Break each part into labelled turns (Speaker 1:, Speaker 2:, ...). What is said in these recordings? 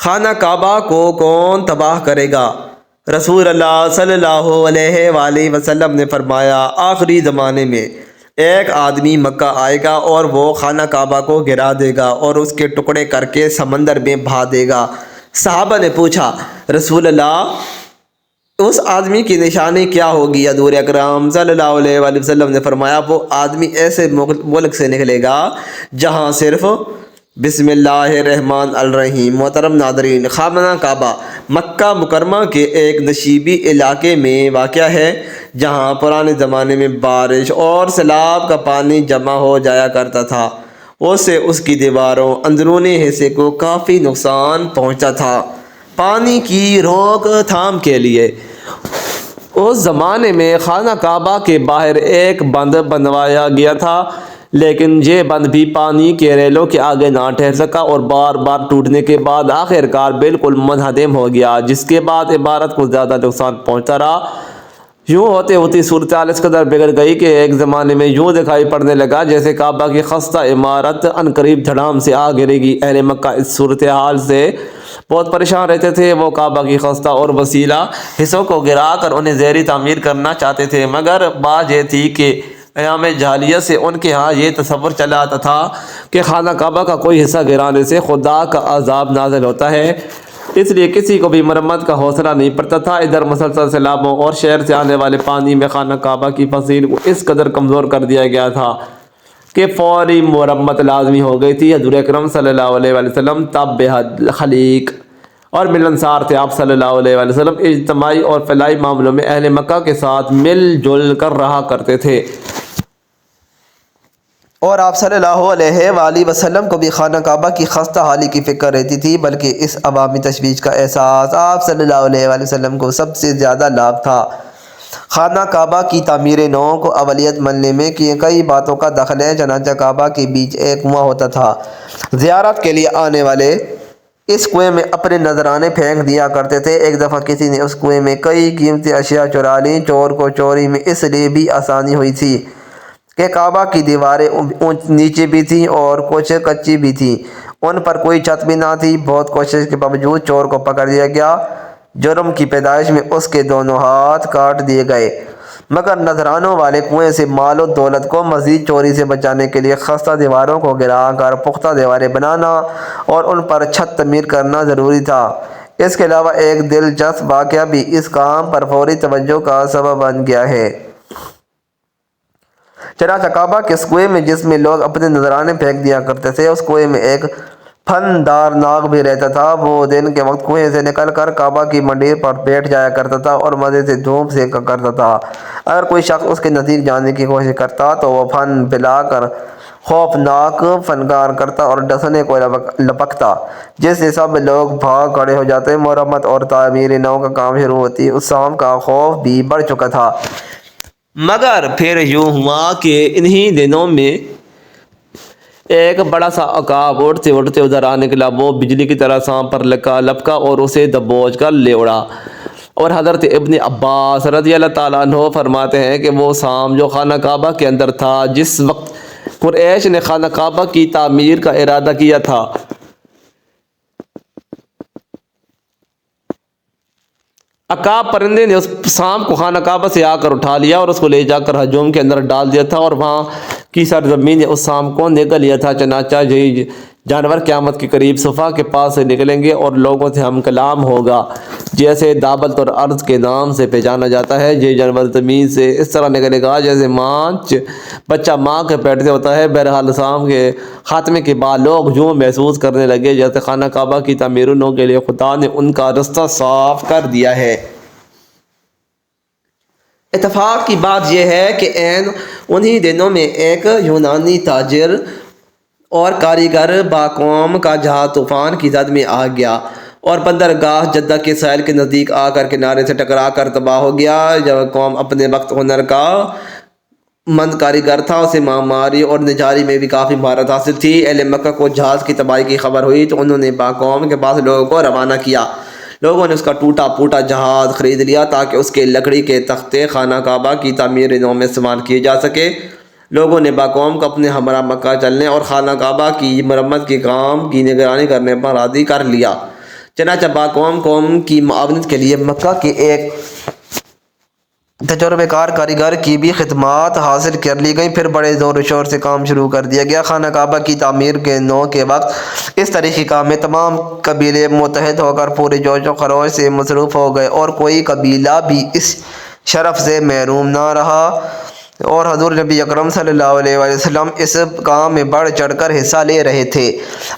Speaker 1: خانہ کعبہ کو کون تباہ کرے گا؟ رسول اللہ صلی اللہ علیہ وآلہ وسلم نے فرمایا، آخری زمانے میں ایک آدمی مکہ آئے گا اور وہ خانہ کعبہ کو گرا دے گا اور اس کے ٹکڑے کر کے سمندر میں بہا دے گا۔ صحابہ نے پوچھا، رسول اللہ اس آدمی کی نشانی کیا ہوگی؟ حضور اکرم صلی اللہ علیہ وآلہ وسلم نے فرمایا، وہ آدمی ایسے ملک سے نکلے گا جہاں صرف بسم اللہ الرحمن الرحیم۔ محترم ناظرین، خانہ کعبہ مکہ مکرمہ کے ایک نشیبی علاقے میں واقع ہے جہاں پرانے زمانے میں بارش اور سیلاب کا پانی جمع ہو جایا کرتا تھا، اس سے اس کی دیواروں اندرونی حصے کو کافی نقصان پہنچتا تھا۔ پانی کی روک تھام کے لیے اس زمانے میں خانہ کعبہ کے باہر ایک بند بنوایا گیا تھا، لیکن یہ بند بھی پانی کے ریلوں کے آگے نہ ٹھہر سکا اور بار بار ٹوٹنے کے بعد آخر کار بالکل منہدم ہو گیا، جس کے بعد عمارت کو زیادہ نقصان پہنچتا رہا۔ یوں ہوتے ہوتی صورتحال اس قدر بگڑ گئی کہ ایک زمانے میں یوں دکھائی پڑنے لگا جیسے کعبہ کی خستہ عمارت عنقریب دھڑام سے آ گرے گی۔ اہل مکہ اس صورتحال سے بہت پریشان رہتے تھے۔ وہ کعبہ کی خستہ اور وسیلہ حصوں کو گرا کر انہیں زیریں تعمیر کرنا چاہتے تھے، مگر بات یہ تھی کہ ایام جاہلیت سے ان کے ہاں یہ تصور چلا آتا تھا کہ خانہ کعبہ کا کوئی حصہ گرانے سے خدا کا عذاب نازل ہوتا ہے، اس لیے کسی کو بھی مرمت کا حوصلہ نہیں پڑتا تھا۔ ادھر مسلسل سیلابوں اور شہر سے آنے والے پانی میں خانہ کعبہ کی فصیل کو اس قدر کمزور کر دیا گیا تھا کہ فوری مرمت لازمی ہو گئی تھی۔ حضور اکرم صلی اللہ علیہ وآلہ وسلم تب بے حد خلیق اور ملنسار تھے۔ آپ صلی اللہ علیہ وآلہ وسلم اجتماعی اور فلاحی معاملوں میں اہل مکہ کے ساتھ مل جل کر رہا کرتے تھے، اور آپ صلی اللہ علیہ وآلہ وسلم کو بھی خانہ کعبہ کی خستہ حالی کی فکر رہتی تھی، بلکہ اس عوامی تشویش کا احساس آپ صلی اللہ علیہ وآلہ وسلم کو سب سے زیادہ لاحق تھا۔ خانہ کعبہ کی تعمیر نو کو اولیت ملنے میں کئی باتوں کا دخل ہے۔ چنانچہ کعبہ کے بیچ ایک کنواں ہوتا تھا، زیارت کے لیے آنے والے اس کنویں میں اپنے نذرانے پھینک دیا کرتے تھے۔ ایک دفعہ کسی نے اس کنویں میں کئی قیمتی اشیاء چرا لیں۔ چور کو چوری میں اس لیے بھی آسانی ہوئی تھی کہ کعبہ کی دیواریں نیچے بھی تھیں اور کچھ کچی بھی تھیں، ان پر کوئی چھت بھی نہ تھی۔ بہت کوشش کے باوجود چور کو پکڑ لیا گیا۔ جرم کی پیدائش میں اس کے دونوں ہاتھ کاٹ دیے گئے، مگر نذرانوں والے کنویں سے مال و دولت کو مزید چوری سے بچانے کے لیے خستہ دیواروں کو گرا کر پختہ دیواریں بنانا اور ان پر چھت تعمیر کرنا ضروری تھا۔ اس کے علاوہ ایک دلچسپ واقعہ بھی اس کام پر فوری توجہ کا سبب بن گیا ہے۔ چنانچہ کعبہ کے اس کنویں میں جس میں لوگ اپنے نذرانے پھینک دیا کرتے تھے، اس کنویں میں ایک پھندار ناگ بھی رہتا تھا۔ وہ دن کے وقت کنویں سے نکل کر کعبہ کی منڈیر پر بیٹھ جایا کرتا تھا اور مزے سے دھوپ سینکا کرتا تھا۔ اگر کوئی شخص اس کے نزدیک جانے کی کوشش کرتا تو وہ پھن پھیلا کر خوفناک فنکار کرتا اور ڈسنے کو لپکتا، جس سے سب لوگ بھاگ کھڑے ہو جاتے۔ مرمت اور تعمیر نو کا کام شروع ہوتی اسام کا خوف بھی بڑھ چکا تھا، مگر پھر یوں ہوا کہ انہی دنوں میں ایک بڑا سا عقاب اڑتے اڑتے ادھر آ نکلا۔ وہ بجلی کی طرح سانپ پر لپکا اور اسے دبوچ کر لے اڑا، اور حضرت ابن عباس رضی اللہ تعالیٰ عنہ فرماتے ہیں کہ وہ سانپ جو خانہ کعبہ کے اندر تھا، جس وقت قریش نے خانہ کعبہ کی تعمیر کا ارادہ کیا تھا، عقاب پرندے نے اس سانپ کو خانہ کعبہ سے آ کر اٹھا لیا اور اس کو لے جا کر ہجوم کے اندر ڈال دیا تھا، اور وہاں کی سرزمین نے اس سانپ کو نگل لیا تھا۔ چنانچہ یہ جانور قیامت کے قریب صفا کے پاس سے نکلیں گے اور لوگوں سے ہم کلام ہوگا، جیسے دابت اور ارض کے نام سے پہچانا جاتا ہے۔ یہ جانور زمین سے اس طرح نکلے گا جیسے بچہ ماں کے پیٹ سے ہوتا ہے۔ بہرحال سانپ کے خاتمے کے بعد لوگ یوں محسوس کرنے لگے جیسے خانہ کعبہ کی تعمیر نو کے لیے خدا نے ان کا رستہ صاف کر دیا ہے۔ اتفاق کی بات یہ ہے کہ عین انہی دنوں میں ایک یونانی تاجر اور کاریگر باقوم کا جہاز طوفان کی زد میں آ گیا اور بندرگاہ جدہ کے ساحل کے نزدیک آ کر کنارے سے ٹکرا کر تباہ ہو گیا۔ جب قوم اپنے وقت ہنر کا مند کاریگر تھا، اسے معماری اور نجاری میں بھی کافی مہارت حاصل تھی۔ اہل مکہ کو جہاز کی تباہی کی خبر ہوئی تو انہوں نے باقوم کے پاس لوگوں کو روانہ کیا۔ لوگوں نے اس کا ٹوٹا پھوٹا جہاز خرید لیا تاکہ اس کے لکڑی کے تختے خانہ کعبہ کی تعمیر نو میں استعمال کیے جا سکے۔ لوگوں نے باقوم کو اپنے ہمراہ مکہ چلنے اور خانہ کعبہ کی مرمت کے کام کی نگرانی کرنے پر راضی کر لیا۔ چنانچہ قوم کی معاونت کے لیے مکہ کے ایک تجربہ کار کاریگر کی بھی خدمات حاصل کر لی گئیں۔ پھر بڑے زور و شور سے کام شروع کر دیا گیا۔ خانہ کعبہ کی تعمیر کے کے وقت اس تاریخی کام میں تمام قبیلے متحد ہو کر پورے جوش و خروش سے مصروف ہو گئے اور کوئی قبیلہ بھی اس شرف سے محروم نہ رہا، اور حضور نبی اکرم صلی اللہ علیہ وآلہ وسلم اس کام میں بڑھ چڑھ کر حصہ لے رہے تھے۔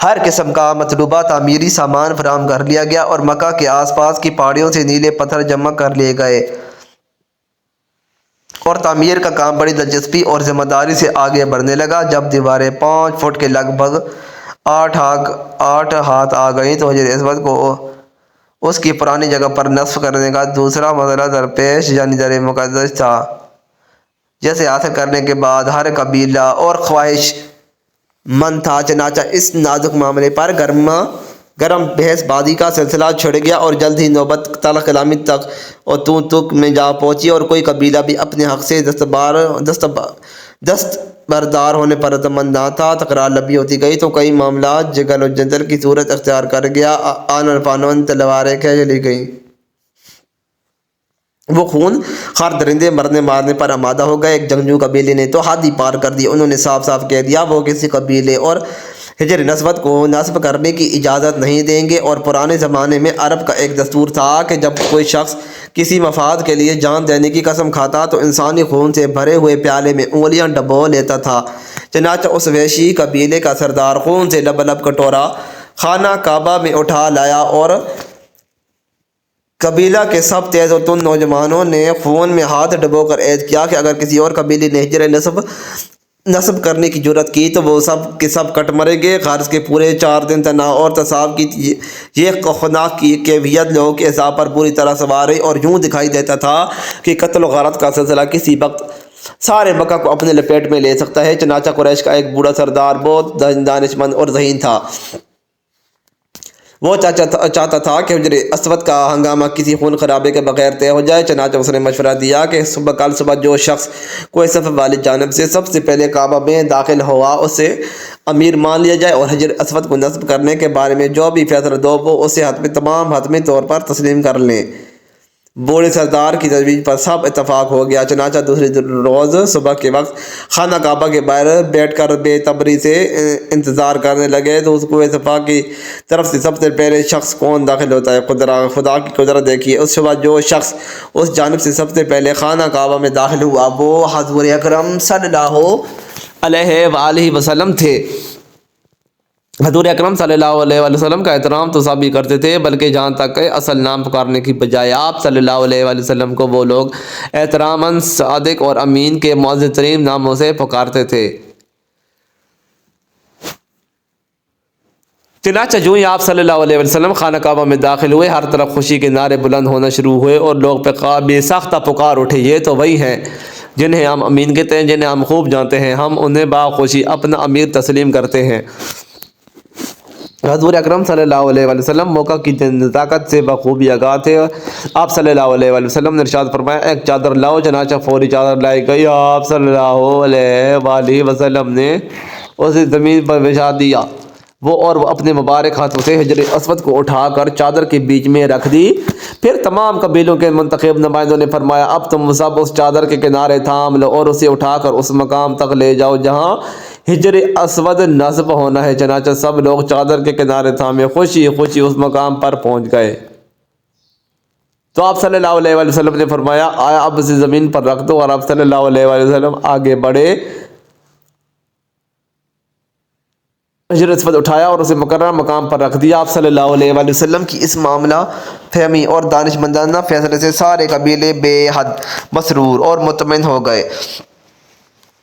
Speaker 1: ہر قسم کا مطلوبہ تعمیری سامان فراہم کر لیا گیا اور مکہ کے آس پاس کی پہاڑیوں سے نیلے پتھر جمع کر لیے گئے، اور تعمیر کا کام بڑی دلچسپی اور ذمہ داری سے آگے بڑھنے لگا۔ جب دیواریں 5 فٹ کے لگ بھگ 8 ہاتھ آ گئیں تو حجر اسود کو اس کی پرانی جگہ پر نصب کرنے کا دوسرا مسئلہ درپیش، یعنی در مقدس تھا، جسے حاصل کرنے کے بعد ہر قبیلہ اور خواہش مند تھا۔ چنانچہ اس نازک معاملے پر گرم بحث بازی کا سلسلہ چھڑ گیا اور جلد ہی نوبت تلخ کلامی تک اور تو تک میں جا پہنچی، اور کوئی قبیلہ بھی اپنے حق سے دستبردار ہونے پر رضامند نہ تھا۔ تکرار لمبی ہوتی گئی تو کئی معاملات جگل و جدل کی صورت اختیار کر گیا۔ آنن فانون تلواریں کھینچ لی گئیں، وہ خون خوار درندے مرنے مارنے پر آمادہ ہو گئے۔ ایک جنگجو قبیلے نے تو حد ہی پار کر دی، انہوں نے صاف صاف کہہ دیا وہ کسی قبیلے اور حجر اسود کو نصب کرنے کی اجازت نہیں دیں گے۔ اور پرانے زمانے میں عرب کا ایک دستور تھا کہ جب کوئی شخص کسی مفاد کے لیے جان دینے کی قسم کھاتا تو انسانی خون سے بھرے ہوئے پیالے میں انگلیاں ڈبو لیتا تھا۔ چنانچہ اس وحشی قبیلے کا سردار خون سے لبالب کٹورا خانہ کعبہ میں اٹھا لایا، اور قبیلہ کے سب تیز و تند نوجوانوں نے خون میں ہاتھ ڈبو کر عہد کیا کہ اگر کسی اور قبیلے نے حجر نصب کرنے کی جرات کی تو وہ سب کے سب کٹ مریں گے۔ غرض کے پورے 4 دن تناؤ اور تصاوب کی یہ خوفناک کیفیت لوگوں کے اعصاب پر پوری طرح سوار رہی، اور یوں دکھائی دیتا تھا کہ قتل و غارت کا سلسلہ کسی وقت سارے مکہ کو اپنے لپیٹ میں لے سکتا ہے۔ چنانچہ قریش کا ایک بوڑھا سردار بہت دانش مند اور ذہین تھا۔ وہ چاہتا تھا کہ حجر اسود کا ہنگامہ کسی خون خرابے کے بغیر طے ہو جائے۔ چنانچہ اس نے مشورہ دیا کہ کل صبح جو شخص کوئی صف والی جانب سے سب سے پہلے کعبہ میں داخل ہوا اسے امیر مان لیا جائے، اور حجر اسود کو نصب کرنے کے بارے میں جو بھی فیصلہ دو وہ اسے حتمی طور پر تسلیم کر لیں۔ بوڑھے سردار کی تجویز پر سب اتفاق ہو گیا۔ چنانچہ دوسرے روز صبح کے وقت خانہ کعبہ کے باہر بیٹھ کر بے صبری سے انتظار کرنے لگے تو اس کو صفا کی طرف سے سب سے پہلے شخص کون داخل ہوتا ہے۔ خدا کی قدرت دیکھیے، اس صبح جو شخص اس جانب سے سب سے پہلے خانہ کعبہ میں داخل ہوا وہ حضور اکرم صلی اللہ علیہ وآلہ وسلم تھے۔ حضور اکرم صلی اللہ علیہ وآلہ وسلم کا احترام تو سبھی کرتے تھے، بلکہ جہاں تک کہ اصل نام پکارنے کی بجائے آپ صلی اللہ علیہ وآلہ وسلم کو وہ لوگ احتراماً صادق اور امین کے معزز ترین ناموں سے پکارتے تھے۔ چنانچہ جو ہی آپ صلی اللہ علیہ وسلم خانہ کعبہ میں داخل ہوئے، ہر طرف خوشی کے نعرے بلند ہونا شروع ہوئے اور لوگ بے ساختہ پکار اٹھے، یہ تو وہی ہیں جنہیں ہم امین کہتے ہیں، جنہیں ہم خوب جانتے ہیں، ہم انہیں باخوشی اپنا امیر تسلیم کرتے ہیں۔ حضور اکرم صلی اللہ علیہ وآلہ وسلم موقع کی نزاکت سے بخوبی آگاہ تھے۔ آپ صلی اللہ علیہ وآلہ وسلم نے ارشاد فرمایا ایک چادر لاؤ، چنانچہ فوری چادر لائی گئی۔ آپ صلی اللہ علیہ وآلہ وسلم نے اسے زمین پر بچھا دیا، وہ اپنے مبارک ہاتھوں سے حجر اسود کو اٹھا کر چادر کے بیچ میں رکھ دی۔ پھر تمام قبیلوں کے منتخب نمائندوں نے فرمایا اب تم سب اس چادر کے کنارے تھام لو اور اسے اٹھا کر اس مقام تک لے جاؤ جہاں حجر اسود نصب ہونا ہے۔ چنانچہ سب لوگ چادر کے کنارے تھامے خوشی خوشی اس مقام پر پہنچ گئے۔ تو آپ صلی اللہ علیہ وآلہ وسلم نے فرمایا آیا اب اسے زمین پر رکھ دو، اور آپ صلی اللہ علیہ وآلہ وسلم آگے بڑھے، حجر اسود اٹھایا اور اسے مقررہ مقام پر رکھ دیا۔ آپ صلی اللہ علیہ وآلہ وسلم کی اس معاملہ فہمی اور دانش مندانہ فیصلے سے سارے قبیلے بے حد مسرور اور مطمئن ہو گئے۔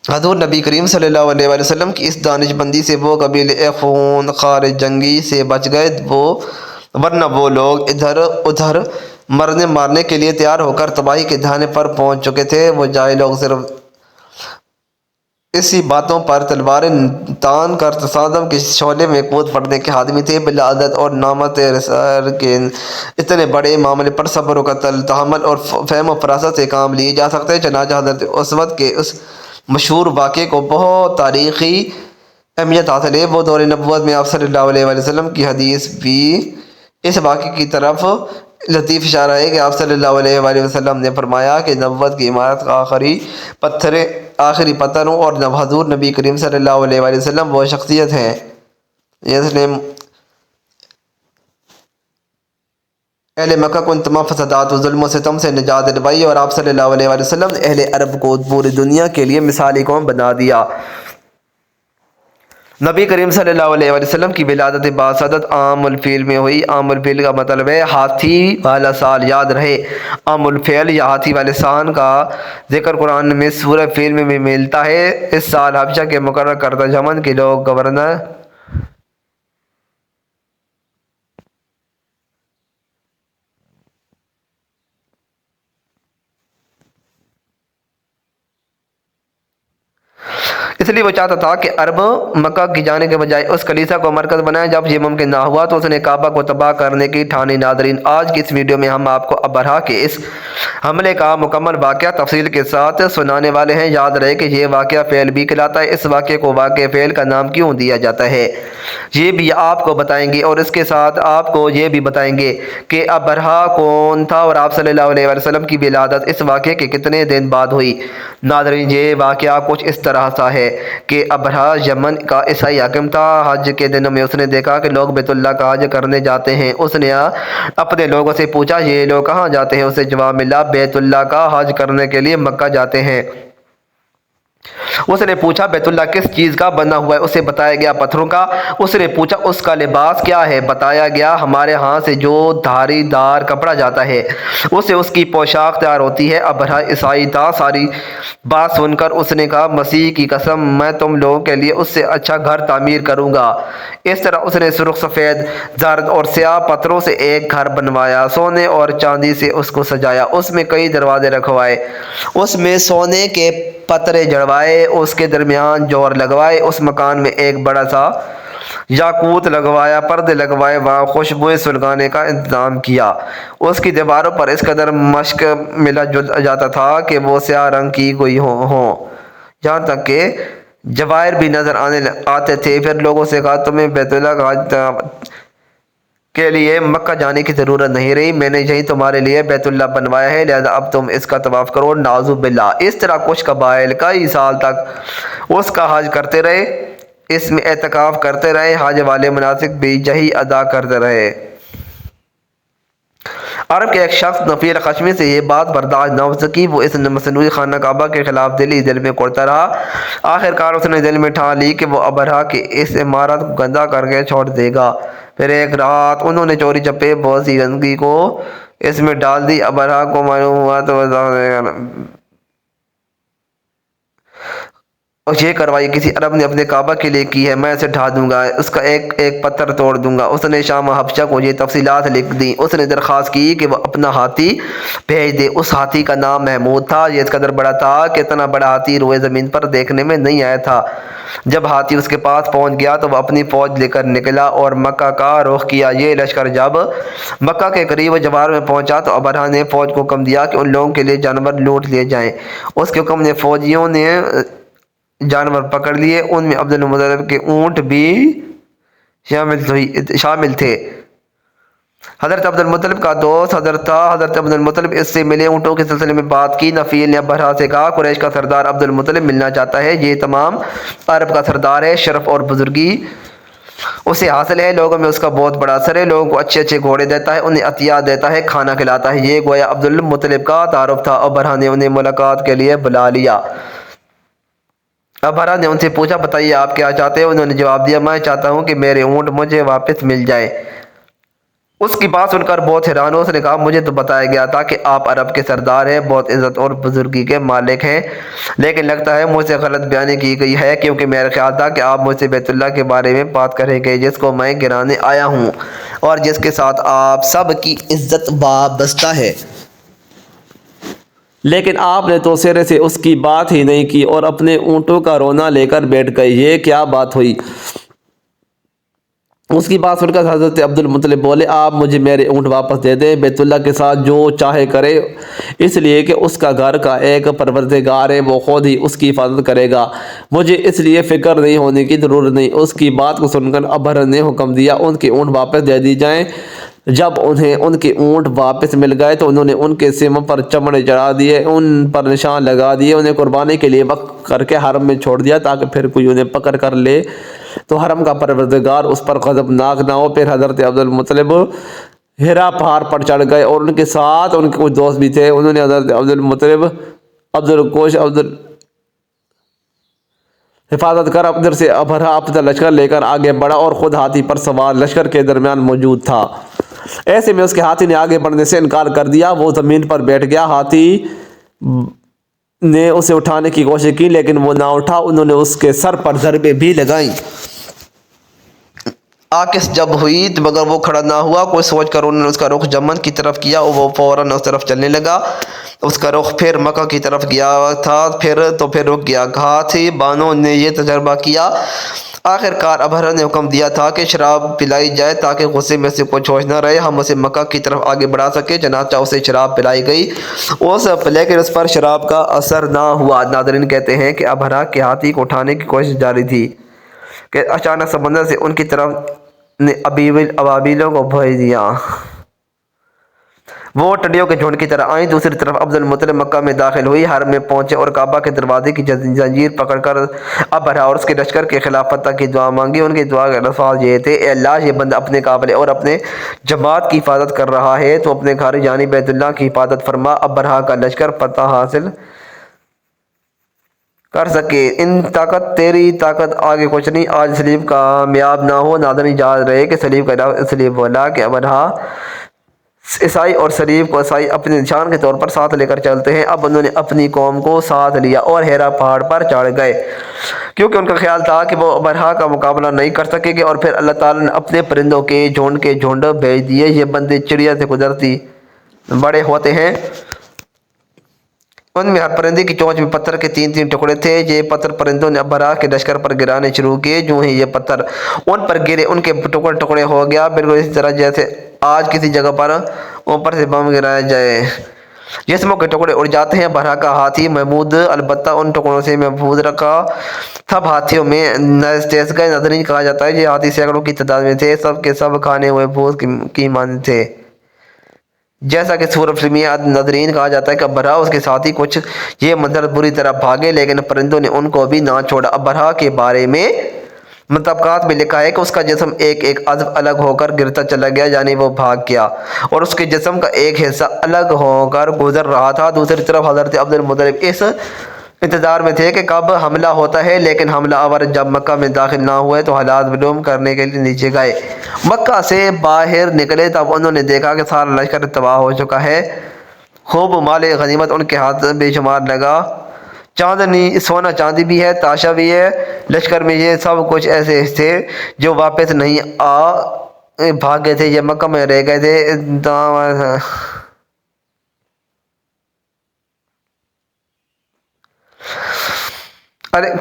Speaker 1: حضور نبی کریم صلی اللہ علیہ وآلہ وسلم کی اس دانش مندی سے وہ قبیلے خون خار جنگی سے بچ گئے، ورنہ وہ لوگ ادھر ادھر مرنے مارنے کے لیے تیار ہو کر تباہی کے دہانے پر پہنچ چکے تھے۔ وہ جاہل لوگ صرف اسی باتوں پر تلواریں تان کر تصادم کے شعلے میں کود پڑنے کے آدمی تھے۔ بلا عدد اور نامت رسال کے اتنے بڑے معاملے پر صبر و تحمل اور فہم و فراست سے کام لیے جا سکتے۔ چنانچہ حضرت اسود کے اس مشہور واقعے کو بہت تاریخی اہمیت حاصل ہے۔ وہ دور نبوت میں آپ صلی اللہ علیہ وآلہ وسلم کی حدیث بھی اس واقعے کی طرف لطیف اشارہ ہے کہ آپ صلی اللہ علیہ وآلہ وسلم نے فرمایا کہ نبوت کی عمارت کا آخری پتھروں اور حضور نبی کریم صلی اللہ علیہ وآلہ وسلم وہ شخصیت ہیں جس نے اہل مکہ کو ان تمام فسادات و ظلم و ستم سے نجات دلوائی، اور آپ صلی اللہ علیہ وآلہ وسلم نے اہل عرب کو پوری دنیا کے لیے مثالی قوم بنا دیا۔ نبی کریم صلی اللہ علیہ وآلہ وسلم کی ولادت باسعادت عام الفیل میں ہوئی۔ عام الفیل کا مطلب ہے ہاتھی والا سال، یاد رہے عام الفیل یا ہاتھی والے سال کا ذکر قرآن میں سورہ فیل میں بھی ملتا ہے۔ اس سال حبشہ کے مقرر کردہ یمن کے لوگ گورنر اس لیے وہ چاہتا تھا کہ عرب مکہ کی جانے کے بجائے اس کلیسا کو مرکز بنائے۔ جب یہ ممکن نہ ہوا تو اس نے کعبہ کو تباہ کرنے کی ٹھانی۔ ناظرین، آج کی اس ویڈیو میں ہم آپ کو ابرہہ کے اس حملے کا مکمل واقعہ تفصیل کے ساتھ سنانے والے ہیں۔ یاد رہے کہ یہ واقعہ فعل بھی کہلاتا ہے۔ اس واقعے کو واقعہ فعل کا نام کیوں دیا جاتا ہے یہ بھی آپ کو بتائیں گے، اور اس کے ساتھ آپ کو یہ بھی بتائیں گے کہ ابرہہ کون تھا اور آپ صلی اللہ علیہ وسلم کی ولادت اس واقعے کے کتنے دن بعد ہوئی۔ ناظرین، یہ واقعہ کچھ اس طرح سا ہے کہ ابرہہ یمن کا عیسائی حاکم تھا۔ حج کے دنوں میں اس نے دیکھا کہ لوگ بیت اللہ کا حج کرنے جاتے ہیں۔ اس نے اپنے لوگوں سے پوچھا، یہ لوگ کہاں جاتے ہیں؟ اسے جواب ملا، بیت اللہ کا حج کرنے کے لیے مکہ جاتے ہیں۔ اس نے پوچھا، بیت اللہ کس چیز کا بنا ہوا ہے؟ اسے بتایا گیا، پتھروں کا۔ اس نے پوچھا، اس کا لباس کیا ہے؟ بتایا گیا، ہمارے ہاں سے جو دھاری دار کپڑا جاتا ہے اسے اس کی پوشاک تیار ہوتی ہے۔ ابرہہ عیسائی تھا۔ ساری بات سن کر اس نے کہا، مسیح کی قسم، میں تم لوگوں کے لیے اس سے اچھا گھر تعمیر کروں گا۔ اس طرح اس نے سرخ، سفید، زرد اور سیاہ پتھروں سے ایک گھر بنوایا، سونے اور چاندی سے اس کو سجایا، اس میں کئی دروازے رکھوائے، اس میں سونے کے پترے جڑوائے، اس کے درمیان جوہر لگوائے، اس مکان میں ایک بڑا سا یاقوت لگوایا، پردے لگوائے، وہاں خوشبوئیں سلگانے کا انتظام کیا۔ اس کی دیواروں پر اس قدر مشق ملا جاتا تھا کہ وہ سیاہ رنگ کی گئی ہوں، یہاں تک کہ جواہر بھی نظر آتے تھے۔ پھر لوگوں سے کہا، تمہیں بیت اللہ کا حج کے لیے مکہ جانے کی ضرورت نہیں رہی، میں نے یہی تمہارے لیے بیت اللہ بنوایا ہے، لہذا اب تم اس کا طواف کرو۔ نعوذ باللہ۔ اس طرح کچھ قبائل کئی سال تک اس کا حج کرتے رہے، اس میں اعتکاف کرتے رہے، حج والے مناسک بھی یہی ادا کرتے رہے۔ عرب کے ایک شخص نفیر خشمی سے یہ بات برداشت نہ ہو سکی، وہ اس مصنوعی خانہ کعبہ کے خلاف دل میں کوڑتا رہا۔ آخر کار اس نے دل میں ٹھان لی کہ وہ ابرہہ کی اس عمارت کو گندہ کر کے چھوڑ دے گا۔ پھر ایک رات انہوں نے چوری چپے بہت سی گندگی کو اس میں ڈال دی۔ ابرہہ کو معلوم ہوا تو اور یہ کارروائی کسی عرب نے اپنے کعبہ کے لیے کی ہے، میں اسے ڈھا دوں گا، اس کا ایک ایک پتھر توڑ دوں گا۔ اس نے شام حبشہ کو یہ تفصیلات لکھ دیں۔ اس نے درخواست کی کہ وہ اپنا ہاتھی بھیج دے۔ اس ہاتھی کا نام محمود تھا۔ یہ اس قدر بڑا تھا کہ اتنا بڑا ہاتھی روئے زمین پر دیکھنے میں نہیں آیا تھا۔ جب ہاتھی اس کے پاس پہنچ گیا تو وہ اپنی فوج لے کر نکلا اور مکہ کا رخ کیا۔ یہ لشکر جب مکہ کے قریب جوار میں پہنچا تو ابرہہ نے فوج کو حکم دیا کہ ان لوگوں کے لیے جانور لوٹ لیے جائیں۔ اس کے حکم نے فوجیوں نے جانور پکڑ لیے، ان میں عبد المطلب کے اونٹ بھی شامل تھے۔ حضرت عبد المطلب کا دوست حضرت تھا۔ حضرت عبد المطلب اس سے ملے، اونٹوں کے سلسلے میں بات کی۔ نفیل نے ابرہہ سے کہا، قریش کا سردار عبد المطلب ملنا چاہتا ہے، یہ تمام عرب کا سردار ہے، شرف اور بزرگی اسے حاصل ہے، لوگوں میں اس کا بہت بڑا اثر ہے، لوگوں کو اچھے اچھے گھوڑے دیتا ہے، انہیں عطیات دیتا ہے، کھانا کھلاتا ہے۔ یہ گویا عبد المطلب کا تعارف تھا۔ ابرہہ نے انہیں ملاقات کے لیے بلا لیا۔ ابرہہ نے ان سے پوچھا، بتائیے آپ کیا چاہتے ہیں؟ انہوں نے جواب دیا، میں چاہتا ہوں کہ میرے اونٹ مجھے واپس مل جائے۔ اس کی بات سن کر بہت حیران ہو۔ اس نے کہا، مجھے تو بتایا گیا تھا کہ آپ عرب کے سردار ہیں، بہت عزت اور بزرگی کے مالک ہیں، لیکن لگتا ہے مجھ سے غلط بیانی کی گئی ہے، کیونکہ میرا خیال تھا کہ آپ مجھ سے بیت اللہ کے بارے میں بات کریں گے، جس کو میں گرانے آیا ہوں اور جس کے ساتھ آپ سب کی عزت وابستہ ہے۔ لیکن آپ نے تو سرے سے اس کی بات ہی نہیں کی اور اپنے اونٹوں کا رونا لے کر بیٹھ گئے، یہ کیا بات ہوئی؟ اس کی بات سن کر حضرت عبد المطلب بولے، آپ مجھے میرے اونٹ واپس دے دیں، بیت اللہ کے ساتھ جو چاہے کرے، اس لیے کہ اس کا گھر کا ایک پروردگار ہے، وہ خود ہی اس کی حفاظت کرے گا، مجھے اس لیے فکر نہیں ہونے کی ضرورت نہیں۔ اس کی بات کو سن کر ابرہہ نے حکم دیا، ان کے اونٹ واپس دے دی جائیں۔ جب انہیں ان کے اونٹ واپس مل گئے تو انہوں نے ان کے سیموں پر چمڑے چڑھا دیے، ان پر نشان لگا دیے، انہیں قربانی کے لیے وقف کر کے حرم میں چھوڑ دیا تاکہ پھر کوئی انہیں پکڑ کر لے تو حرم کا پروردگار اس پر غضبناک نہ ہو۔ پھر حضرت عبد المطلب ہرا پہاڑ پر چڑھ گئے اور ان کے ساتھ ان کے کچھ دوست بھی تھے۔ انہوں نے حضرت عبد المطلب حفاظت کر ادھر سے ابرہا اپنا لشکر لے کر آگے بڑھا اور خود ہاتھی پر سوار لشکر کے درمیان موجود تھا۔ ایسے میں اس کے ہاتھی نے آگے بڑھنے سے انکار کر دیا، وہ زمین پر بیٹھ گیا۔ ہاتھی نے اسے اٹھانے کی کوشش کی لیکن وہ نہ اٹھا۔ انہوں نے اس کے سر پر ضربیں بھی لگائیں، آکس جب ہوئی مگر وہ کھڑا نہ ہوا۔ کوئی سوچ کر انہوں نے اس کا رخ یمن کی طرف کیا اور وہ فوراً اس طرف چلنے لگا۔ اس کا رخ پھر مکہ کی طرف گیا تھا پھر رک گیا۔ ہاتھی بانوں نے یہ تجربہ کیا۔ آخر کار ابرہا نے حکم دیا تھا کہ شراب پلائی جائے تاکہ غصے میں سے کچھ ہوش نہ رہے، ہم اسے مکہ کی طرف آگے بڑھا سکے۔ چنانچہ اسے شراب پلائی گئی لیکن اس پر شراب کا اثر نہ ہوا۔ ناظرین کہتے ہیں کہ ابرہا کے ہاتھی کو اٹھانے کی کوشش جاری تھی کہ اچانک سمندر سے ان کی طرف نے ابابیلوں کو بھیج دیا۔ وہ ٹڈیوں کے جھنڈ کی طرح آئیں۔ دوسری طرف عبد المطلب مکہ میں داخل ہوئی، حرم میں پہنچے اور کعبہ کے دروازے کی زنجیر پکڑ کر ابرہا اور اس کے لشکر کے خلاف فتح کی دعا مانگی۔ ان کی دعا کے الفاظ یہ تھے: اے اللہ، یہ بندہ اپنے قافلے اور اپنے جماعت کی حفاظت کر رہا ہے، تو اپنے گھر یعنی بیت اللہ کی حفاظت فرما۔ ابرہا کا لشکر فتح حاصل کر سکے، ان طاقت تیری طاقت آگے کچھ نہیں، آج سلیب کامیاب نہ ہو۔ ناظرین یاد رہے کہ سلیب کا علاوہ سلیب بولا کہ ابرہا عیسائی اور سلیب کو عیسائی اپنے نشان کے طور پر ساتھ لے کر چلتے ہیں۔ اب انہوں نے اپنی قوم کو ساتھ لیا اور ہیرا پہاڑ پر چڑھ گئے کیونکہ ان کا خیال تھا کہ وہ ابرہا کا مقابلہ نہیں کر سکیں گے، اور پھر اللہ تعالیٰ نے اپنے پرندوں کے جھنڈ بھیج دیے۔ یہ بندے چڑیا سے گزرتی بڑے ہوتے ہیں، ان میں ہر پرندے کی چونچ میں پتھر کے 3 ٹکڑے تھے۔ یہ پتھر پرندوں نے ابرہا کے لشکر پر گرانے شروع کیے۔ جو ہی یہ پتھر ان پر گرے ان کے ٹکڑے ہو گیا، بالکل اسی طرح جیسے آج کسی جگہ پر اوپر سے بم گرایا جائے، جسموں کے ٹکڑے اڑ جاتے ہیں۔ ابرہا کا ہاتھی محمود البتہ ان ٹکڑوں سے محفوظ رکھا، سب ہاتھیوں میں تیز گئے۔ ناظرین کہا جاتا ہے یہ ہاتھی سینکڑوں کی تعداد میں تھے، سب کے سب کھانے ہوئے بھوت کی مانند تھے، جیسا کہ سورۃ فیل میں۔ ناظرین کہا جاتا ہے کہ ابرہا اس کے ساتھی کچھ یہ منظر بری طرح بھاگے لیکن پرندوں نے ان کو بھی نہ چھوڑا۔ ابرہا کے بارے میں مطابقات میں لکھا ہے کہ اس کا جسم ایک عضو الگ ہو کر گرتا چلا گیا، یعنی وہ بھاگ گیا اور اس کے جسم کا ایک حصہ الگ ہو کر گزر رہا تھا۔ دوسری طرف حضرت عبد المطلب اس انتظار میں تھے کہ کب حملہ ہوتا ہے، لیکن حملہ آور جب مکہ میں داخل نہ ہوئے تو حالات معلوم کرنے کے لیے نیچے گئے۔ مکہ سے باہر نکلے تب انہوں نے دیکھا کہ سارا لشکر تباہ ہو چکا ہے، خوب مال غنیمت ان کے ہاتھ بے شمار لگا، سونا چاندی بھی ہے، تاشا بھی ہے۔ لشکر میں یہ سب کچھ ایسے تھے جو واپس نہیں بھاگے تھے، یہ مکہ میں رہ گئے تھے۔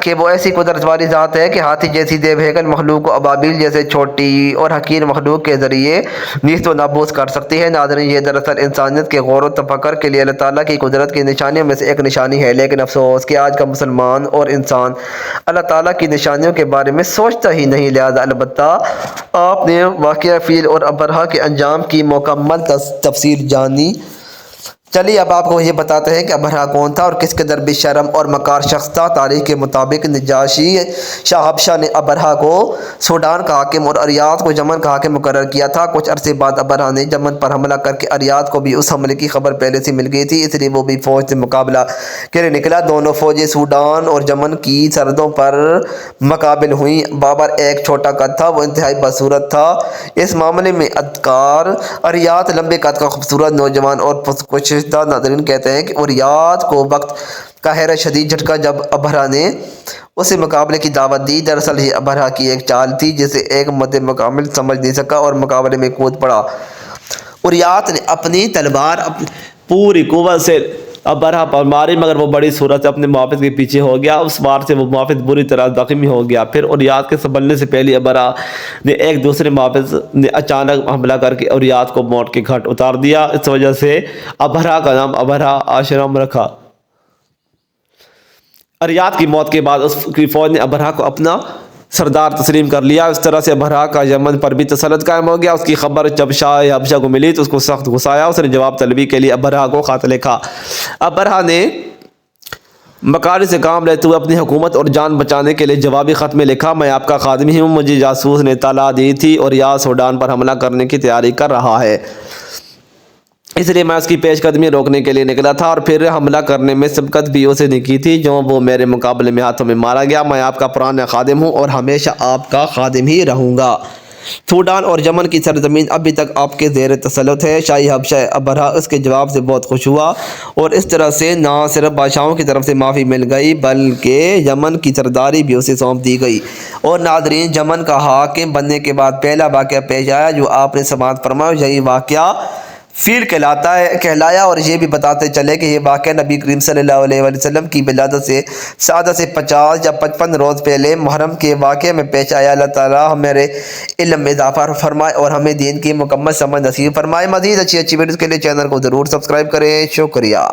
Speaker 1: کہ وہ ایسی قدرت والی ذات ہے کہ ہاتھی جیسی دیو ہیکل مخلوق کو ابابیل جیسے چھوٹی اور حقیر مخلوق کے ذریعے نیست و نابود کر سکتی ہے۔ ناظرین یہ دراصل انسانیت کے غور و تفکر کے لیے اللہ تعالیٰ کی قدرت کی نشانیوں میں سے ایک نشانی ہے، لیکن افسوس کہ آج کا مسلمان اور انسان اللہ تعالیٰ کی نشانیوں کے بارے میں سوچتا ہی نہیں۔ لہٰذا البتہ آپ نے واقعہ فیل اور ابرہا کے انجام کی مکمل تفصیل جانی۔ چلیے اب آپ کو یہ بتاتے ہیں کہ ابرہا کون تھا اور کس قدر بے شرم اور مکار شخص تھا۔ تاریخ کے مطابق نجاشی شاہ حبشہ نے ابرہا کو سوڈان کا حاکم اور اریاض کو یمن کا حاکم مقرر کیا تھا۔ کچھ عرصے بعد ابرہا نے یمن پر حملہ کر کے اریاض کو بھی اس حملے کی خبر پہلے سے مل گئی تھی، اس لیے وہ بھی فوج سے مقابلہ کے لیے نکلا۔ دونوں فوجیں سوڈان اور یمن کی سرحدوں پر مقابل ہوئیں۔ بابر ایک چھوٹا قد تھا، وہ انتہائی بدصورت تھا، اس معاملے میں ادکار۔ اریاض لمبے قد کا خوبصورت نوجوان اور پرکشش تھا۔ ناظرین کہتے ہیں کہ اریاض کو وقت کا حیرت شدید جھٹکا جب ابرہا نے اسے مقابلے کی دعوت دی۔ دراصل یہ ابرہا کی ایک چال تھی جسے ایک مد مقابل سمجھ نہیں سکا اور مقابلے میں کود پڑا۔ اریاض نے اپنی تلوار پوری قوت سے ابرہا پر ماری مگر وہ بڑی صورت سے اپنے محافظ کے پیچھے ہو گیا، اس وار سے وہ محافظ بری طرح زخمی ہو گیا۔ پھر اریاض کے سنبھلنے سے پہلے ابرہا نے ایک دوسرے محافظ نے اچانک حملہ کر کے اریاض کو موت کے گھاٹ اتار دیا۔ اس وجہ سے ابرہا کا نام ابرہا آشرم رکھا۔ اریاض کی موت کے بعد اس کی فوج نے ابرہا کو اپنا سردار تسلیم کر لیا۔ اس طرح سے ابرہہ کا یمن پر بھی تسلط قائم ہو گیا۔ اس کی خبر جب شاہ حبشہ کو ملی تو اس کو سخت غصہ آیا۔ اس نے جواب طلبی کے لیے ابرہہ کو خط لکھا۔ ابرہہ نے مکاری سے کام لیتے ہوئے اپنی حکومت اور جان بچانے کے لیے جوابی خط میں لکھا، میں آپ کا خادم ہی ہوں، مجھے جاسوس نے اطلاع دی تھی اور یہ سوڈان پر حملہ کرنے کی تیاری کر رہا ہے، اس لیے میں اس کی پیش قدمی روکنے کے لیے نکلا تھا اور پھر حملہ کرنے میں سبقت بھی اسے نے کی تھی جو وہ میرے مقابلے میں ہاتھوں میں مارا گیا۔ میں آپ کا پرانا خادم ہوں اور ہمیشہ آپ کا خادم ہی رہوں گا۔ سوڈان اور یمن کی سرزمین ابھی تک آپ کے زیر تسلط ہے۔ شاہی حبشہ ابرہہ اس کے جواب سے بہت خوش ہوا اور اس طرح سے نہ صرف بادشاہوں کی طرف سے معافی مل گئی بلکہ یمن کی سرداری بھی اسے سونپ دی گئی۔ اور ناظرین، یمن کا حاکم بننے کے بعد پہلا واقعہ پیش آیا جو آپ نے سماعت فرمایا، یہی واقعہ فیل کہلایا، اور یہ بھی بتاتے چلے کہ یہ واقعہ نبی کریم صلی اللہ علیہ وسلم کی ولادت سے سادہ سے 50 یا 55 روز پہلے محرم کے واقعے میں پیش آیا۔ اللہ تعالیٰ ہمارے علم میں اضافہ فرمائے اور ہمیں دین کی مکمل سمجھ نصیب فرمائے۔ مزید اچھی ویڈیوز کے لیے چینل کو ضرور سبسکرائب کریں۔ شکریہ۔